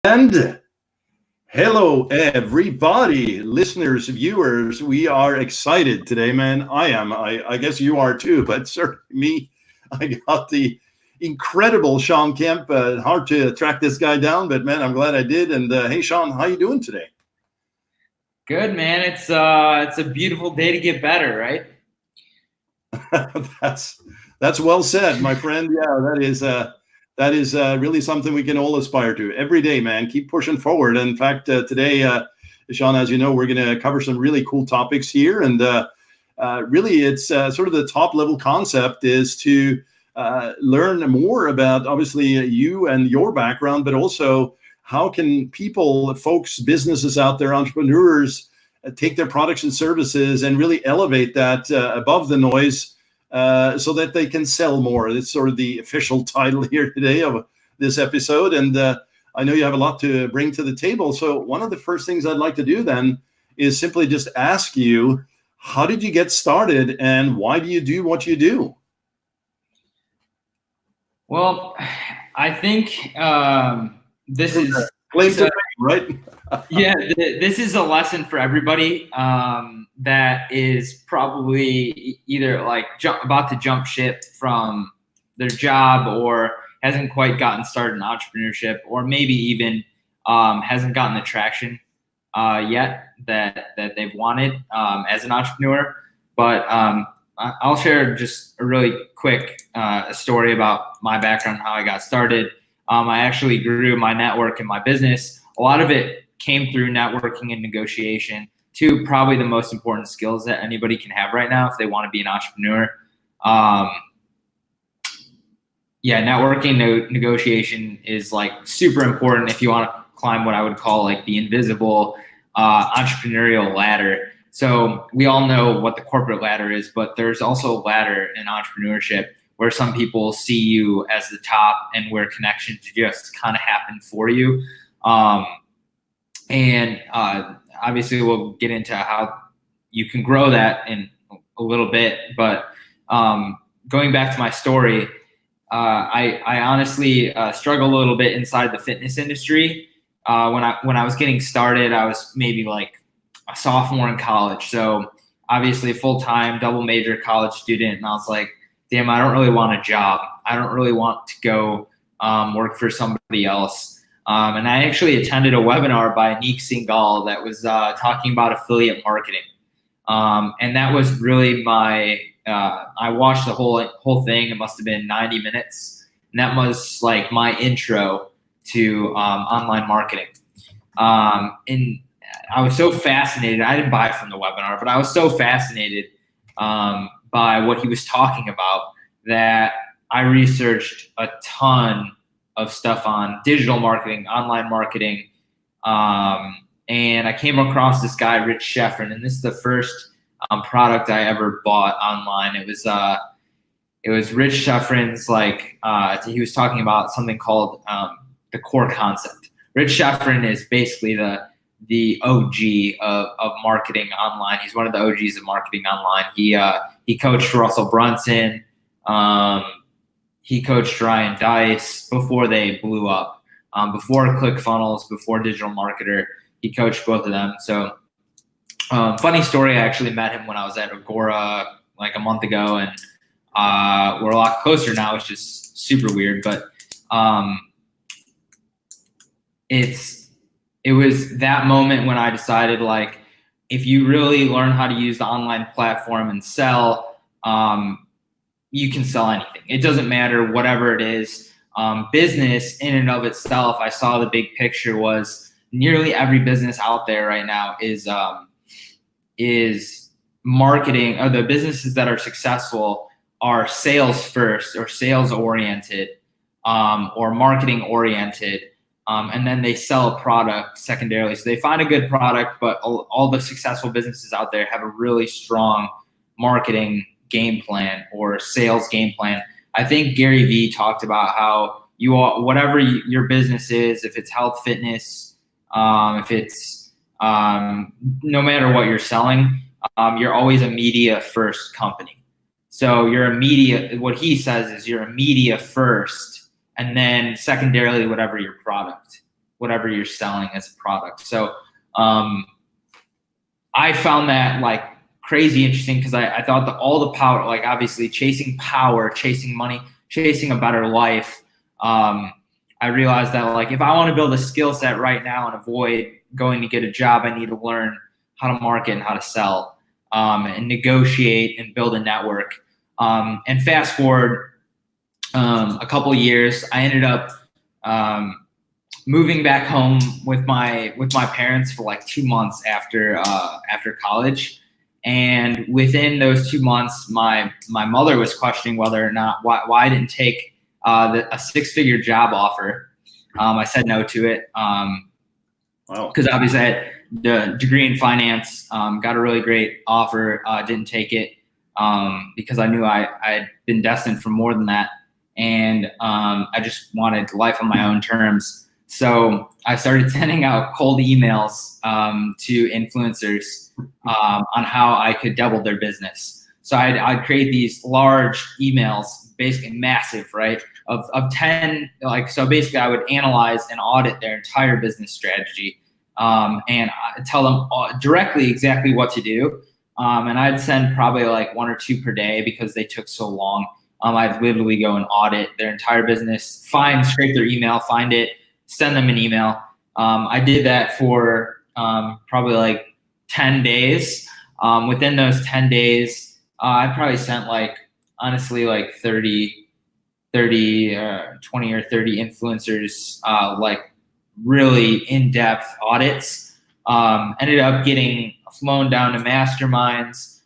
And hello, everybody, listeners, viewers. We are excited today, man. I am. I guess you are too, but certainly me. I got the incredible Sean Kemp. Hard to track this guy down, but man, I'm glad I did. And hey, Sean, how you doing today? Good, man. It's a beautiful day to get better, right? that's well said, my friend. Yeah, that is really something we can all aspire to every day, man. Keep pushing forward. In fact, today, Sean, as you know, we're going to cover some really cool topics here, and really, it's sort of the top level concept is to learn more about obviously you and your background, but also how can people, folks, businesses out there, entrepreneurs, take their products and services and really elevate that above the noise so that they can sell more. It's sort of the official title here today of this episode. And I know you have a lot to bring to the table. So one of the first things I'd like to do then is simply just ask you, how did you get started and why do you do what you do? Well, I think this is right. This is a lesson for everybody that is probably either like about to jump ship from their job or hasn't quite gotten started in entrepreneurship, or maybe even hasn't gotten the traction yet that they've wanted as an entrepreneur. But I'll share just a really quick story about my background, how I got started. I actually grew my network and my business. A lot of it came through networking and negotiation, two probably the most important skills that anybody can have right now if they want to be an entrepreneur. Networking, negotiation is like super important if you want to climb what I would call like the invisible entrepreneurial ladder. So we all know what the corporate ladder is, but there's also a ladder in entrepreneurship where some people see you as the top and where connections just kind of happen for you. Obviously we'll get into how you can grow that in a little bit, but going back to my story, I honestly struggled a little bit inside the fitness industry. When I was getting started, I was maybe like a sophomore in college. So obviously a full-time double major college student. And I was like, damn, I don't really want a job. I don't really want to go work for somebody else. And I actually attended a webinar by Nick Singal that was talking about affiliate marketing. And that was really I watched the whole thing. It must have been 90 minutes. And that was like my intro to online marketing. And I was so fascinated. I didn't buy from the webinar, but I was so fascinated by what he was talking about that I researched a ton of stuff on digital marketing, online marketing. And I came across this guy, Rich Schefren, and this is the first product I ever bought online. It was Rich Schefren's, he was talking about something called the core concept. Rich Schefren is basically the OG of marketing online. He's one of the OGs of marketing online. He coached Russell Brunson. He coached Ryan Dice before they blew up. Before ClickFunnels, before Digital Marketer, he coached both of them. So funny story, I actually met him when I was at Agora like a month ago, and we're a lot closer now, which is super weird. But it was that moment when I decided, like, if you really learn how to use the online platform and sell, you can sell anything. It doesn't matter, whatever it is. Business in and of itself, I saw the big picture was nearly every business out there right now is marketing, or the businesses that are successful are sales first or sales oriented or marketing oriented. And then they sell a product secondarily. So they find a good product, but all the successful businesses out there have a really strong marketing game plan or sales game plan. I think Gary Vee talked about how whatever your business is, if it's health, fitness, if it's no matter what you're selling, you're always a media first company. So what he says is you're a media first, and then secondarily, whatever your product whatever you're selling as a product. So I found that like crazy interesting because I thought that all the power, like obviously chasing power, chasing money, chasing a better life. I realized that like if I want to build a skill set right now and avoid going to get a job, I need to learn how to market and how to sell, and negotiate and build a network. And fast forward a couple of years, I ended up moving back home with my parents for like 2 months after college. And within those 2 months, my mother was questioning whether or not why I didn't take a 6-figure job offer. I said no to it because obviously I had the degree in finance, got a really great offer, didn't take it because I knew I had been destined for more than that. And I just wanted life on my own terms. So I started sending out cold emails to influencers on how I could double their business. So I'd create these large emails, basically massive, right? Of 10, like, so basically I would analyze and audit their entire business strategy and tell them directly exactly what to do. And I'd send probably like 1 or 2 per day because they took so long. I'd literally go and audit their entire business, scrape their email, find it, send them an email. I did that for probably like 10 days. Within those 10 days, I probably sent like, honestly, like 20 or 30 influencers, like really in-depth audits. Ended up getting flown down to masterminds,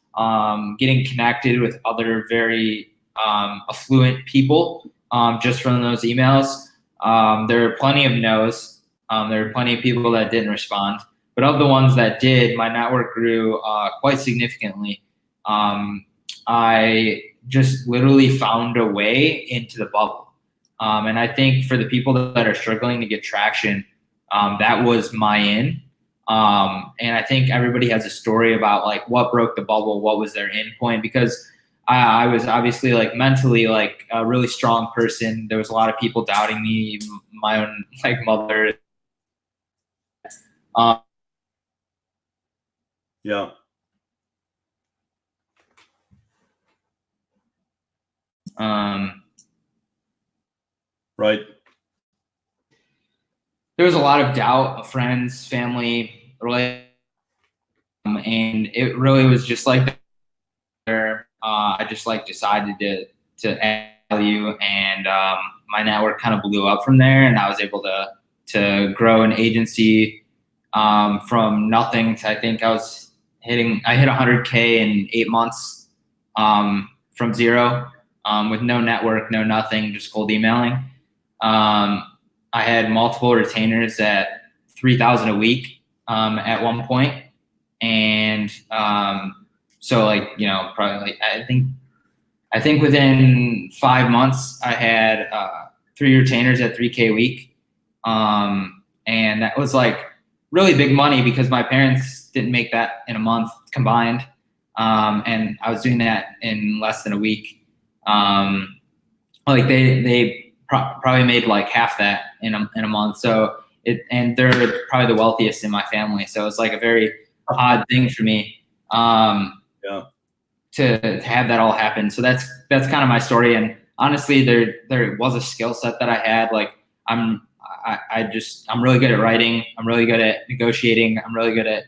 getting connected with other very affluent people just from those emails. There were plenty of no's. There were plenty of people that didn't respond. But of the ones that did, my network grew quite significantly. I just literally found a way into the bubble. And I think for the people that are struggling to get traction, that was my in. And I think everybody has a story about like what broke the bubble, what was their end point, because I was obviously like mentally like a really strong person. There was a lot of people doubting me, my own like mother. Yeah. Right. There was a lot of doubt of friends, family, and it really was just like I just like decided to add value, and my network kind of blew up from there, and I was able to grow an agency from nothing to, I think I hit 100K in 8 months from zero, with no network, no nothing, just cold emailing. I had multiple retainers at 3,000 a week at one point. And so like, you know, probably like, I think within 5 months I had 3 retainers at 3K a week. And that was like really big money because my parents didn't make that in a month combined. And I was doing that in less than a week. Like they probably made like half that in a month. So and they're probably the wealthiest in my family. So it's like a very odd thing for me to have that all happen. So that's kind of my story. And honestly, there was a skill set that I had. Like I'm really good at writing. I'm really good at negotiating. I'm really good at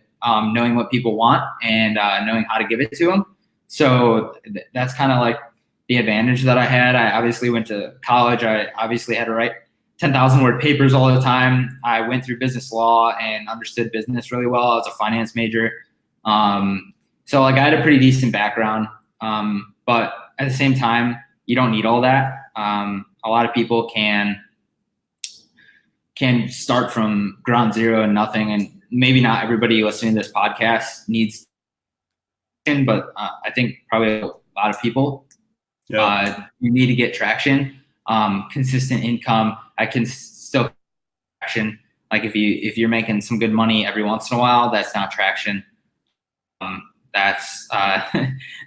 knowing what people want and knowing how to give it to them. So that's kind of like the advantage that I had. I obviously went to college. I obviously had to write 10,000 word papers all the time. I went through business law and understood business really well. I was a finance major. So like I had a pretty decent background. But at the same time, you don't need all that. A lot of people can start from ground zero and nothing. And maybe not everybody listening to this podcast needs, but I think probably a lot of people. You need to get traction, consistent income. I can still traction. Like if you're making some good money every once in a while, that's not traction. That's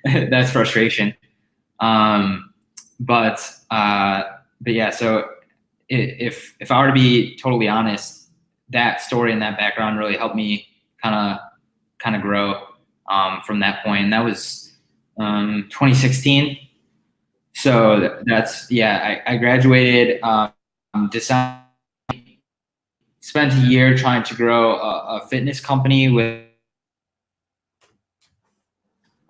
that's frustration. But yeah. So if I were to be totally honest, that story and that background really helped me kind of grow from that point. And that was 2016. So that's, yeah, I graduated December, spent a year trying to grow a fitness company with,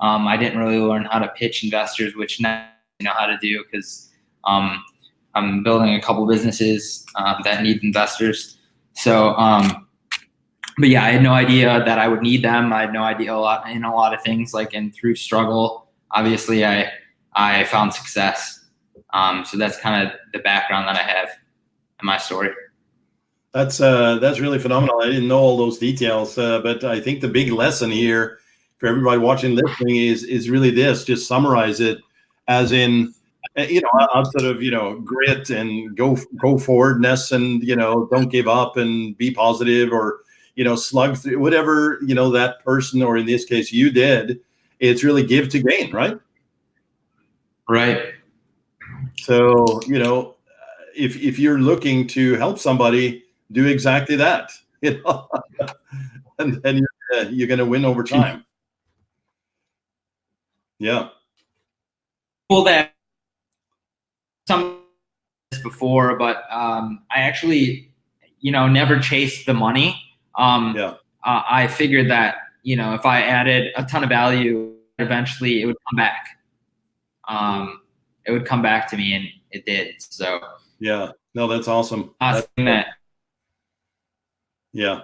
I didn't really learn how to pitch investors, which now I know how to do because I'm building a couple businesses that need investors. So, but yeah, I had no idea that I would need them. I had no idea a lot of things, like, and through struggle, obviously I found success. So that's kind of the background that I have in my story. That's really phenomenal. I didn't know all those details, but I think the big lesson here for everybody watching, listening is really this: just summarize it as in, outside of grit and go forwardness, and don't give up and be positive, or slug through whatever that person, or in this case you did. It's really give to gain, right? Right. So if you're looking to help somebody, do exactly that, and then you're going to win over time. Yeah. Well, that some before, but I actually, never chased the money. I figured that, if I added a ton of value, eventually it would come back. It would come back to me, and it did. So yeah, no, that's awesome. Yeah.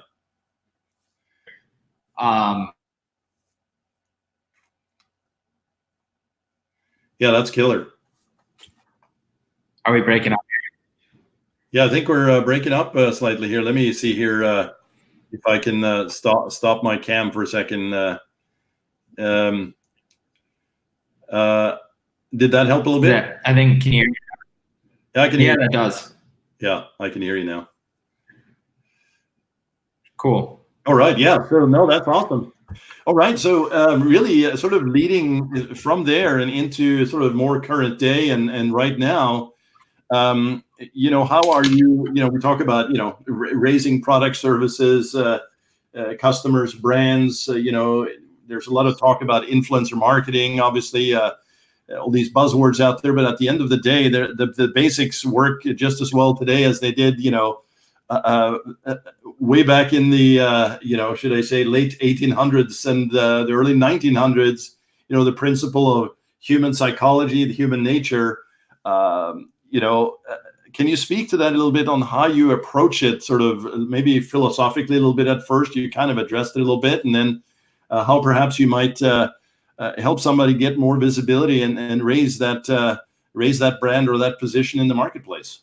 Yeah, that's killer. Are we breaking up? Yeah, I think we're breaking up slightly here. Let me see here if I can stop my cam for a second. Did that help a little bit? Yeah, I think. Can you hear me? Yeah, I can hear you. That does. Yeah, I can hear you now. Cool. All right. Yeah. So no, that's awesome. All right. So really sort of leading from there and into sort of more current day and right now, how are you, we talk about, raising product services, customers, brands, there's a lot of talk about influencer marketing, obviously, all these buzzwords out there, but at the end of the day, the basics work just as well today as they did, way back in the, should I say, late 1800s and the early 1900s. The principle of human psychology, the human nature. Can you speak to that a little bit on how you approach it, sort of maybe philosophically a little bit at first? You kind of addressed it a little bit, and then how perhaps you might help somebody get more visibility and raise that brand or that position in the marketplace.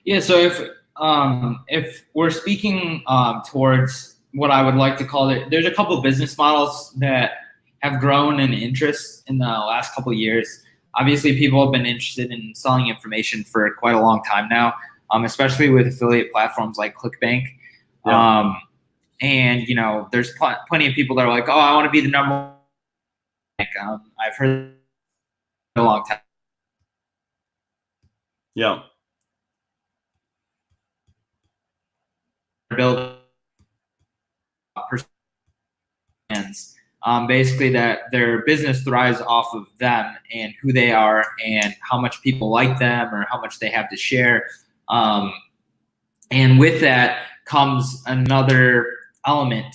Yeah. So if we're speaking towards what I would like to call it, there's a couple of business models that have grown in interest in the last couple of years. Obviously, people have been interested in selling information for quite a long time now, especially with affiliate platforms like ClickBank. Yeah. And there's plenty of people that are like, "Oh, I want to be the number one." I've heard a long time. Yeah. Build basically that their business thrives off of them and who they are and how much people like them or how much they have to share. And with that comes another element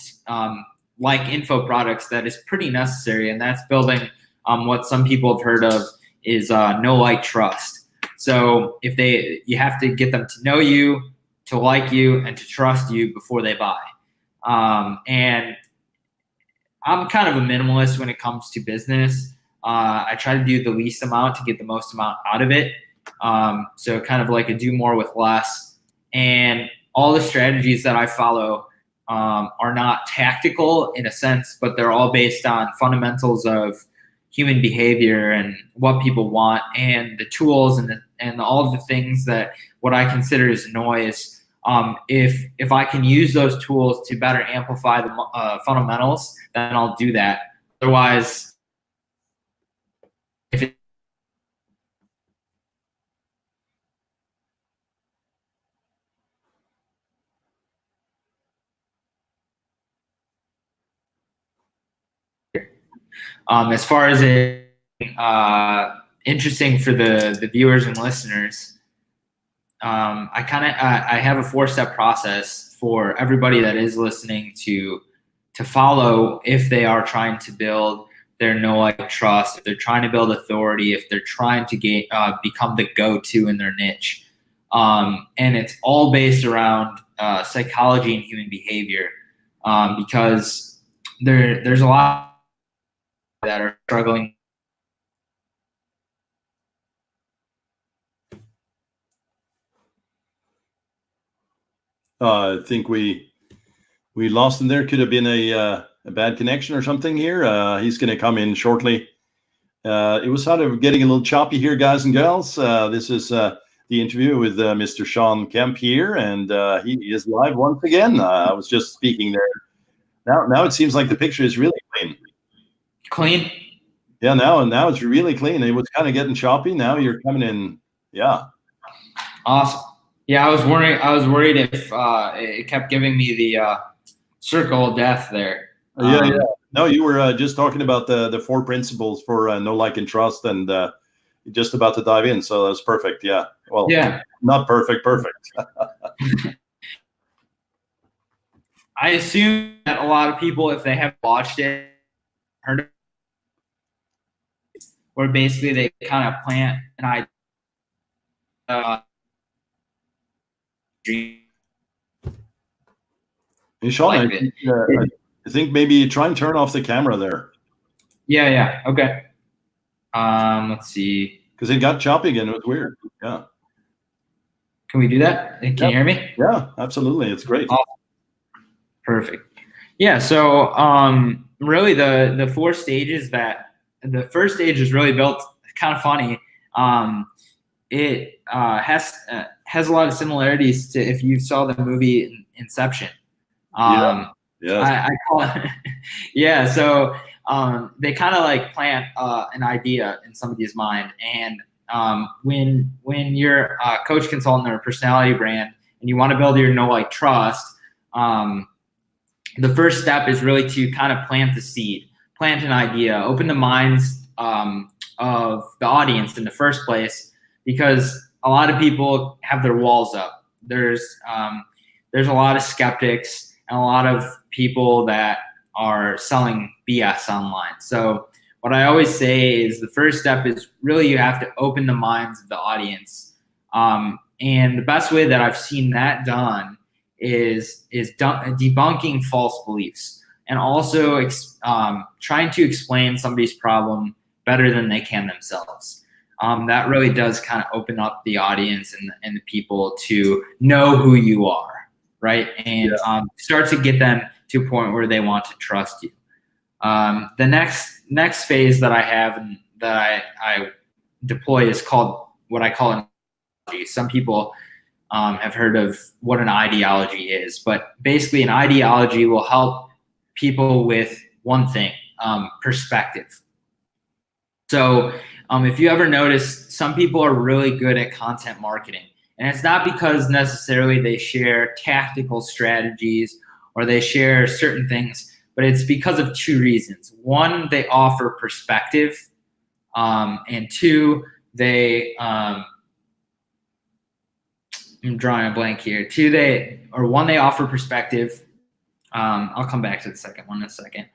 like info products that is pretty necessary, and that's building what some people have heard of is know, like, trust. So you have to get them to know you, to like you, and to trust you before they buy. And I'm kind of a minimalist when it comes to business. I try to do the least amount to get the most amount out of it. So kind of like a do more with less. And all the strategies that I follow are not tactical in a sense, but they're all based on fundamentals of human behavior and what people want and the tools and all of the things that what I consider is noise. If I can use those tools to better amplify the fundamentals, then I'll do that. Otherwise, if it As far as it interesting for the viewers and listeners, I have a 4-step process for everybody that is listening to follow if they are trying to build their know, like, trust, if they're trying to build authority, if they're trying to become the go-to in their niche. And it's all based around psychology and human behavior, because there's a lot that are struggling. I think we lost him there. Could have been a bad connection or something here. He's going to come in shortly. It was sort of getting a little choppy here, guys and girls. This is the interview with Mr. Sean Kemp here, and he is live once again. I was just speaking there. Now it seems like the picture is really clean. Clean? Yeah, now it's really clean. It was kind of getting choppy. Now you're coming in. Yeah. Awesome. Yeah, I was worried if it kept giving me the circle of death there. Yeah. No, you were just talking about the 4 principles for know, like, and trust, and just about to dive in. So that's perfect. Yeah. Well, yeah, not perfect. I assume that a lot of people, if they have watched it, heard of it, where basically they kind of plant an idea. Hey, Sean, I think maybe try and turn off the camera there. Yeah. Okay. Let's see. Because it got choppy again. It was weird. Yeah. Can we do that? Can you hear me? Yeah, absolutely. It's great. Awesome. Perfect. Yeah. So really the 4 stages the first stage is really built kind of funny. It has a lot of similarities to if you saw the movie Inception. Yeah. I call it. Yeah. So they kind of like plant an idea in somebody's mind, and when you're a coach, consultant, or a personality brand, and you want to build your know, like, trust, the first step is really to kind of plant the seed, plant an idea, open the minds of the audience in the first place, because a lot of people have their walls up. There's a lot of skeptics and a lot of people that are selling BS online. So what I always say is the first step is really you have to open the minds of the audience. And the best way that I've seen that done is debunking false beliefs, and also trying to explain somebody's problem better than they can themselves. That really does kind of open up the audience and the people to know who you are, right? And start to get them to a point where they want to trust you. The next phase that I have and that I deploy is called what I call an ideology. Some people have heard of what an ideology is, but basically an ideology will help people with one thing, perspective. So if you ever notice, some people are really good at content marketing, and it's not because necessarily they share tactical strategies or they share certain things, but it's because of 2 reasons. 1, they offer perspective, and 2, they I'm drawing a blank here. 1, they offer perspective. I'll come back to the second one in a second.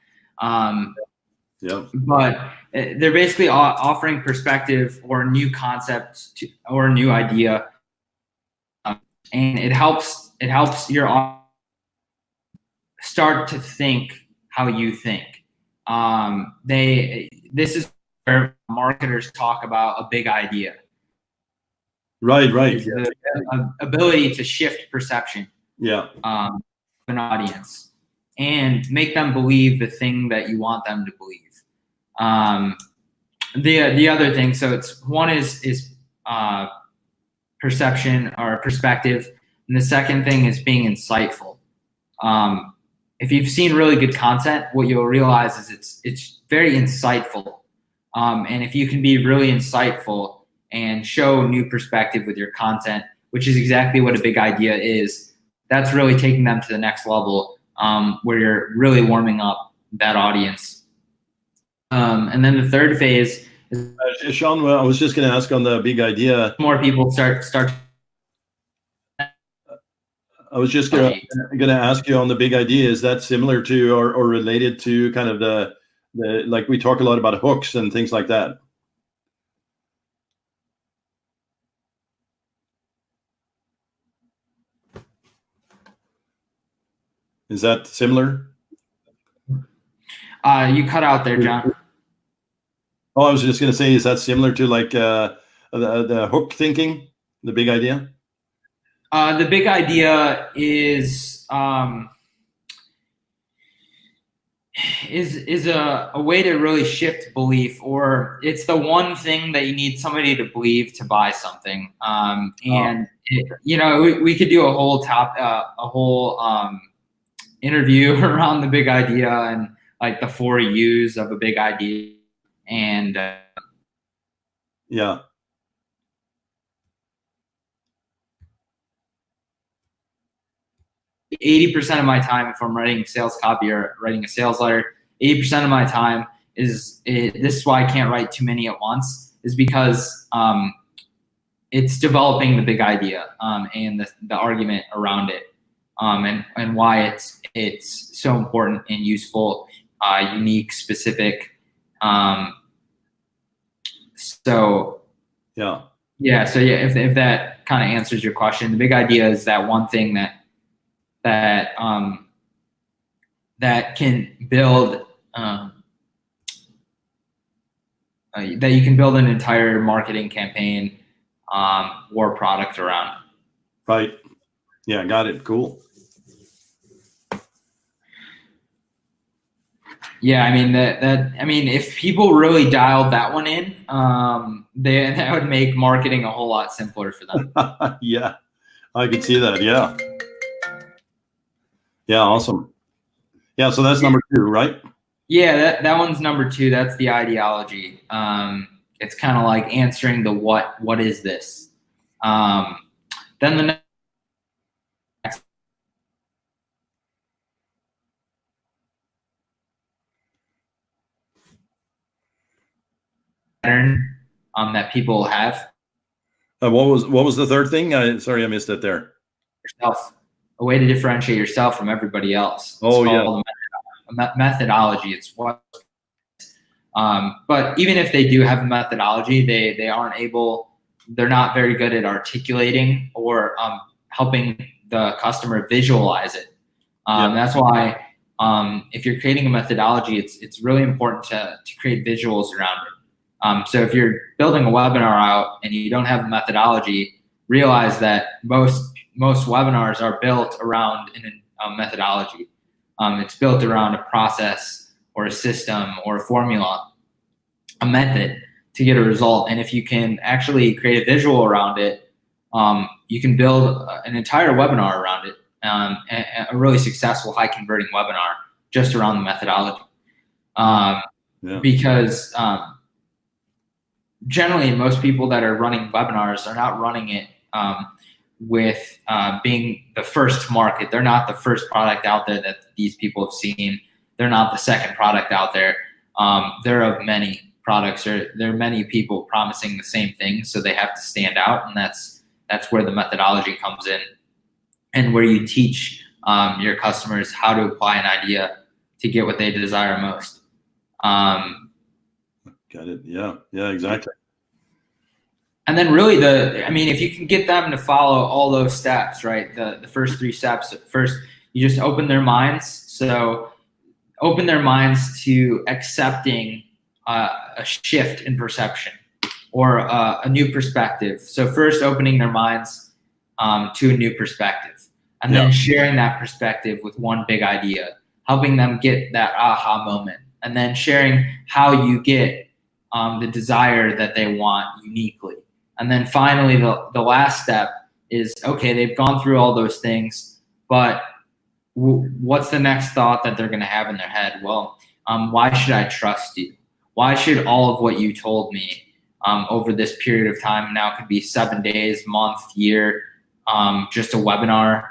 But they're basically offering perspective or a new concept or a new idea, and it helps your audience start to think how you think. This is where marketers talk about a big idea. Right. The ability to shift perception. Yeah. Of an audience and make them believe the thing that you want them to believe. The other thing, so it's one is perception or perspective, and the second thing is being insightful. If you've seen really good content, what you'll realize is it's very insightful. And if you can be really insightful and show new perspective with your content, which is exactly what a big idea is, that's really taking them to the next level, where you're really warming up that audience. And then the third phase is Sean, well, I was just going to ask on the big idea. more people start. I was just going to ask you on the big idea. Is that similar to or related to kind of the like we talk a lot about hooks and things like that? Is that similar? You cut out there, John. Oh, I was just going to say, is that similar to like the hook thinking, the big idea? The big idea is a way to really shift belief, or it's the one thing that you need somebody to believe to buy something. We could do a whole interview around the big idea and like the 4 U's of a big idea. And yeah. 80% of my time, if I'm writing sales copy or writing a sales letter, 80% of my time this is why I can't write too many at once, is because it's developing the big idea and the argument around it, and why it's so important and useful, unique, specific. So if that kind of answers your question, the big idea is that one thing that can build that you can build an entire marketing campaign or product around. Right. Yeah, got it. Cool. Yeah, I mean if people really dialed that one in, that would make marketing a whole lot simpler for them. Yeah, I could see that. Yeah. Yeah, awesome. Yeah, so that's number 2, right? Yeah, that one's number 2. That's the ideology. It's kind of like answering the what is this? Then the next pattern that people have. What was the third thing? Sorry, I missed it there. Yourself. A way to differentiate yourself from everybody else. Methodology. It's what. But even if they do have a methodology, they aren't able. They're not very good at articulating or helping the customer visualize it. That's why if you're creating a methodology, it's really important to create visuals around it. So if you're building a webinar out and you don't have a methodology, realize that most webinars are built around a methodology. It's built around a process or a system or a formula, a method to get a result. And if you can actually create a visual around it, you can build an entire webinar around it, a really successful, high converting webinar just around the methodology. Because generally most people that are running webinars are not running it with being the first to market. They're not the first product out there that these people have seen. They're not the second product out there. They're of many products, or there are many people promising the same thing, so they have to stand out, and that's where the methodology comes in, and where you teach your customers how to apply an idea to get what they desire most. Got it. Yeah, exactly. And then really if you can get them to follow all those steps, right? The first 3 steps. First, you just open their minds. So open their minds to accepting a shift in perception or a new perspective. So first opening their minds to a new perspective, and then sharing that perspective with one big idea, helping them get that aha moment, and then sharing how you get the desire that they want uniquely. And then finally, the last step is, okay, they've gone through all those things, but what's the next thought that they're going to have in their head? Well, why should I trust you? Why should all of what you told me over this period of time, now it could be 7 days, month, year, just a webinar.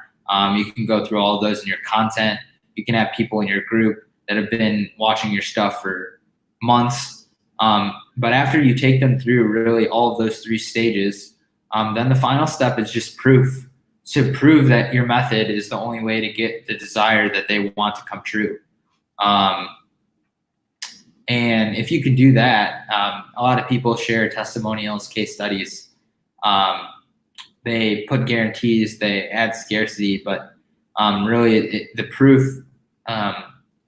You can go through all of those in your content. You can have people in your group that have been watching your stuff for months. But after you take them through really all of those 3 stages, then the final step is just proof, to prove that your method is the only way to get the desire that they want to come true. And if you can do that, a lot of people share testimonials, case studies. They put guarantees, they add scarcity, but really the proof,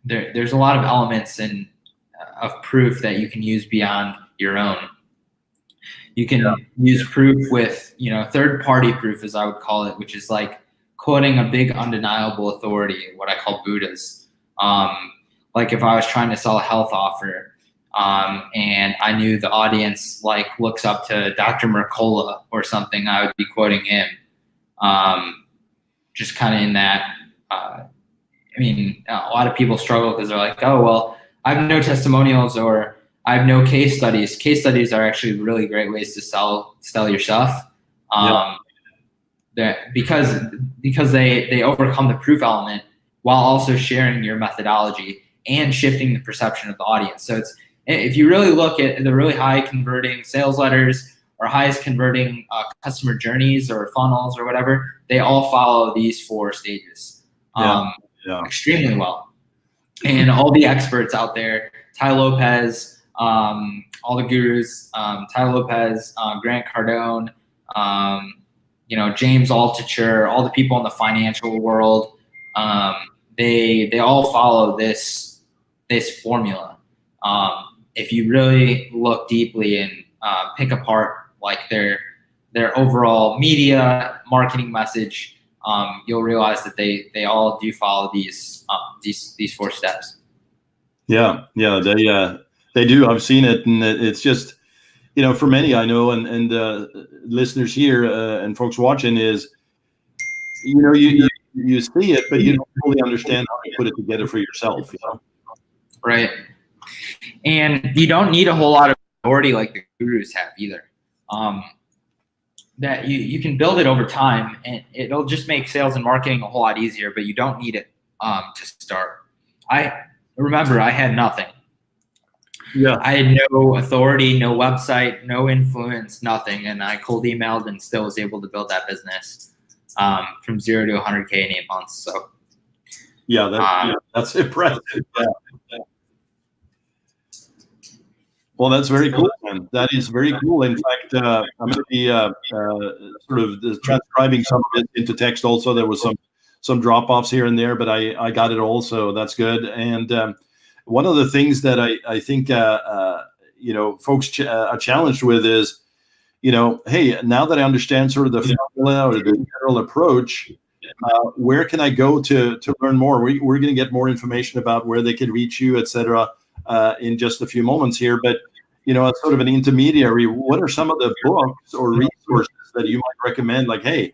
there's a lot of elements of proof that you can use beyond your own. You can use proof with, third-party proof, as I would call it, which is like quoting a big undeniable authority, what I call Buddhas. Like if I was trying to sell a health offer, and I knew the audience looks up to Dr. Mercola or something, I would be quoting him. Just kind of in that. A lot of people struggle because they're like, oh, well, I have no testimonials or I have no case studies. Case studies are actually really great ways to sell your stuff. Because they overcome the proof element while also sharing your methodology and shifting the perception of the audience. So if you really look at the really high converting sales letters or highest converting customer journeys or funnels or whatever, they all follow these 4 stages extremely well. And all the experts out there, Tai Lopez, all the gurus, Tai Lopez, Grant Cardone, James Altucher, all the people in the financial world, they all follow this formula. If you really look deeply and pick apart their overall media marketing message, you'll realize that they all do follow these 4 steps. Yeah, they do. I've seen it, and it's just, for many I know, and listeners here and folks watching is, you see it, but you don't fully understand how to put it together for yourself. Right. And you don't need a whole lot of authority like the gurus have either. That you can build it over time, and it'll just make sales and marketing a whole lot easier, but you don't need it to start. I remember I had nothing. Yeah. I had no authority, no website, no influence, nothing. And I cold emailed and still was able to build that business from 0 to 100K in 8 months. So that's impressive. Yeah. Well, that's very cool, man. That is very cool. In fact, I'm going to be sort of transcribing some of it into text also. There was some drop-offs here and there, but I got it all, so that's good. And one of the things that I think folks are challenged with is, hey, now that I understand sort of the formula or the general approach, where can I go to learn more? We're going to get more information about where they can reach you, et cetera, in just a few moments here. But, as sort of an intermediary, what are some of the books or resources that you might recommend? Like, hey,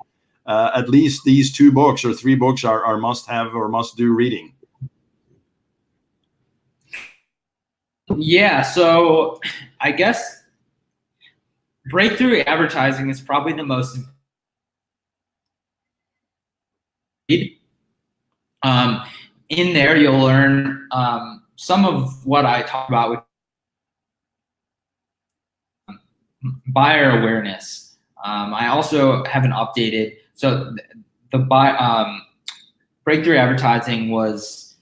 at least these 2 books or 3 books are must-have or must-do reading. Yeah, so I guess breakthrough advertising is probably the most important. In there, you'll learn some of what I talk about with buyer awareness. I also haven't updated. So the breakthrough advertising was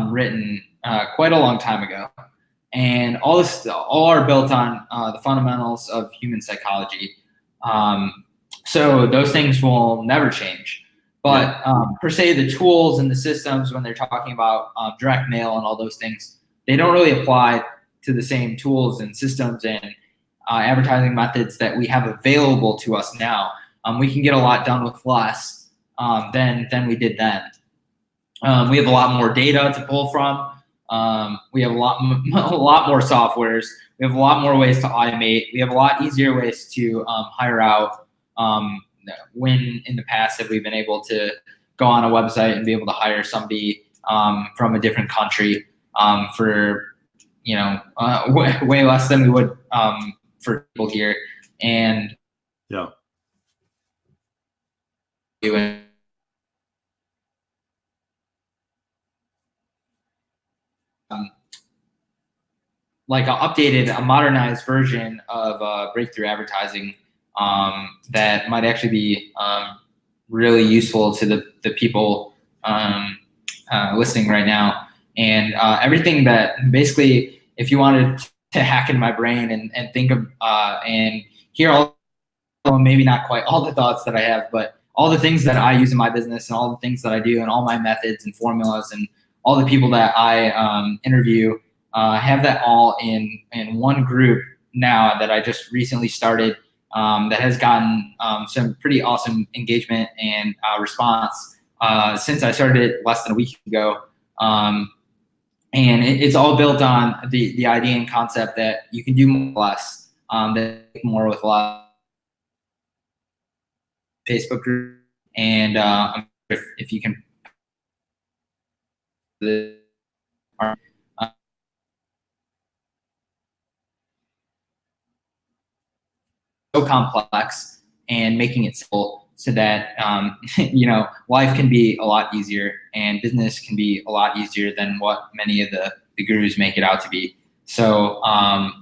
written quite a long time ago. And all are built on the fundamentals of human psychology. So those things will never change. But per se, the tools and the systems, when they're talking about direct mail and all those things, they don't really apply to the same tools and systems and advertising methods that we have available to us now. We can get a lot done with less than we did then. We have a lot more data to pull from. We have a lot more softwares. We have a lot more ways to automate. We have a lot easier ways to hire out. When in the past have we been able to go on a website and be able to hire somebody from a different country for way less than we would for people here, and updated, a modernized version of breakthrough advertising that might actually be really useful to the people listening right now. And everything that basically, if you wanted to hack into my brain and think of and hear all, maybe not quite all the thoughts that I have, but all the things that I use in my business and all the things that I do and all my methods and formulas and all the people that I interview, have that all in one group now that I just recently started, that has gotten some pretty awesome engagement and response since I started it less than a week ago. And it's all built on the idea and concept that you can do more with less, that more with less. Facebook group, and if you can, so complex and making it simple so that life can be a lot easier and business can be a lot easier than what many of the gurus make it out to be. So I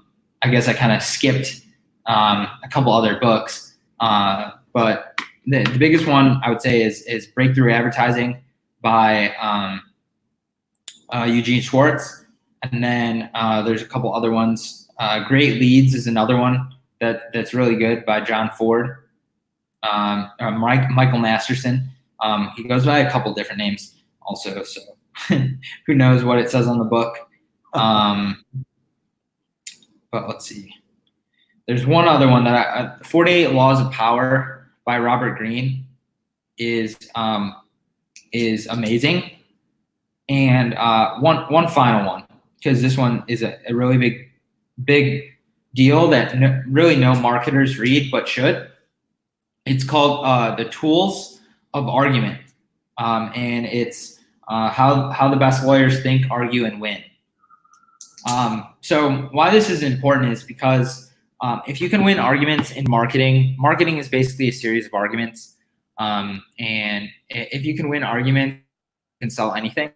guess I kind of skipped a couple other books, but the biggest one I would say is Breakthrough Advertising by Eugene Schwartz, and then there's a couple other ones. Great Leads is another one that's really good by John Ford. Michael Masterson. He goes by a couple different names also, so who knows what it says on the book. But let's see. There's one other one that 48 Laws of Power by Robert Greene is amazing. And one final one, because this one is a really big deal that really no marketers read but should. It's called The Tools of Argument, and it's how the best lawyers think, argue, and win. So why this is important is because if you can win arguments in marketing is basically a series of arguments, and if you can win arguments, you can sell anything.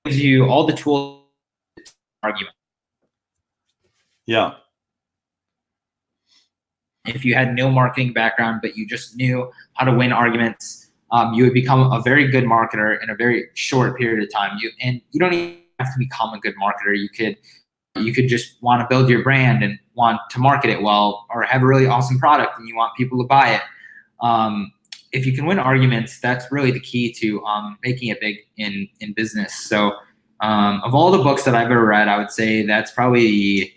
Gives you all the tools to argument. Yeah. If you had no marketing background, but you just knew how to win arguments, you would become a very good marketer in a very short period of time. You don't even have to become a good marketer. You could just want to build your brand and want to market it well, or have a really awesome product and you want people to buy it. If you can win arguments, that's really the key to making it big in business. So of all the books that I've ever read, I would say that's probably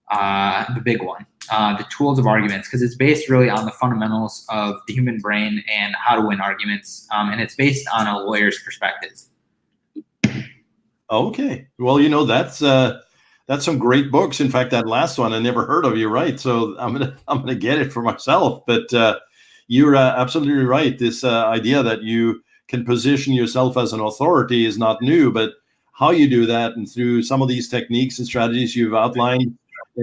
the big one, The Tools of Arguments, because it's based really on the fundamentals of the human brain and how to win arguments, and it's based on a lawyer's perspective. Okay, well, that's some great books. In fact, that last one I never heard of. You're right, so I'm gonna get it for myself. But you're absolutely right. This idea that you can position yourself as an authority is not new, but how you do that and through some of these techniques and strategies you've outlined,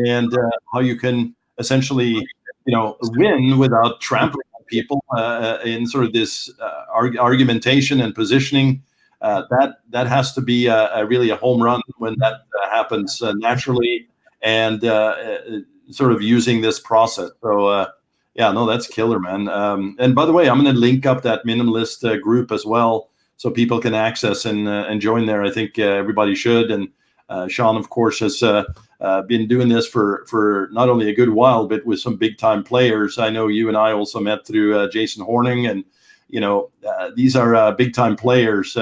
and how you can essentially, win without trampling on people in sort of this argumentation and positioning. That has to be really a home run when that happens naturally and sort of using this process. So yeah, no, that's killer, man. And by the way, I'm going to link up that minimalist group as well, so people can access and join there. I think everybody should. And Sean, of course, has been doing this for not only a good while, but with some big time players. I know you and I also met through Jason Horning, and these are big time players.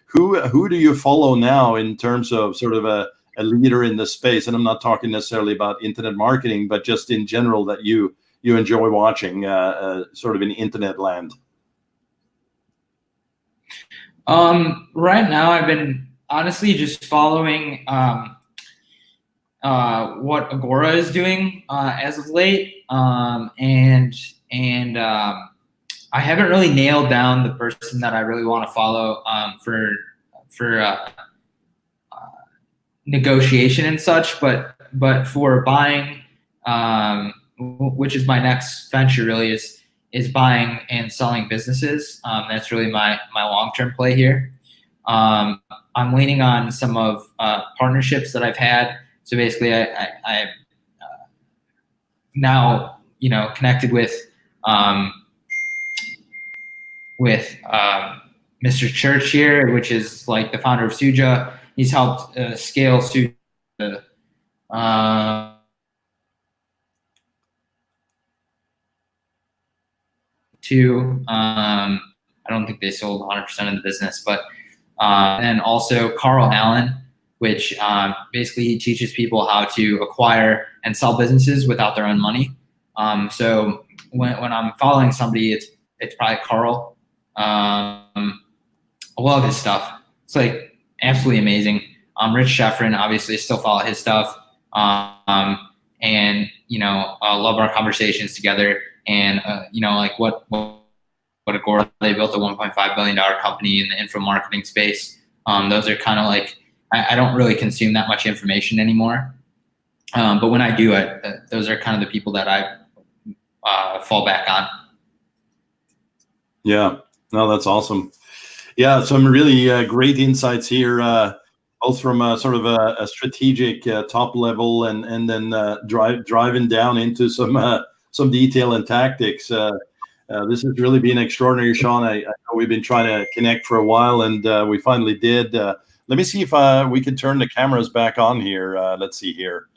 Who do you follow now in terms of sort of a leader in this space? And I'm not talking necessarily about internet marketing, but just in general that you enjoy watching, sort of in internet land. Right now, I've been honestly just following what Agora is doing as of late, and I haven't really nailed down the person that I really want to follow for negotiation and such, but for buying, which is my next venture, really is buying and selling businesses. That's really my long-term play here. I'm leaning on some of partnerships that I've had So basically, I now, connected with Mr. Church here, which is like the founder of Suja. He's helped scale Suja to I don't think they sold 100% of the business, but and also Carl Allen, which basically he teaches people how to acquire and sell businesses without their own money. So when I'm following somebody, it's probably Carl. I love his stuff. It's like absolutely amazing. Rich Sheffrin, obviously, still follow his stuff. And love our conversations together. And like what Agora, they built a $1.5 billion company in the info marketing space. Those are kind of like, I don't really consume that much information anymore. But when I do, those are kind of the people that I fall back on. Yeah, no, that's awesome. Yeah, some really great insights here, both from sort of a strategic top level and then driving down into some detail and tactics. This has really been extraordinary, Sean. I know we've been trying to connect for a while, and we finally did. Let me see if we can turn the cameras back on here. Let's see here.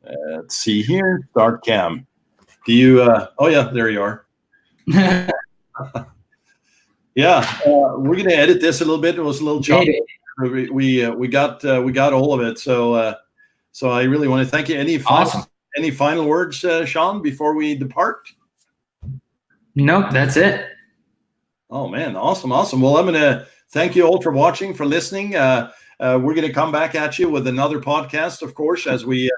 Let's see here. Start cam. Do you? Oh yeah, there you are. Yeah, we're gonna edit this a little bit. It was a little choppy. We got all of it. So I really want to thank you. Any final words, Sean, before we depart? Nope, that's it. Oh man, awesome. Well, I'm gonna thank you all for watching, for listening. We're gonna come back at you with another podcast, of course, as we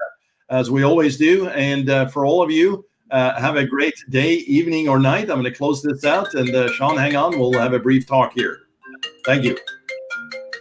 always do. And for all of you, have a great day, evening, or night. I'm going to close this out. And Sean, hang on. We'll have a brief talk here. Thank you.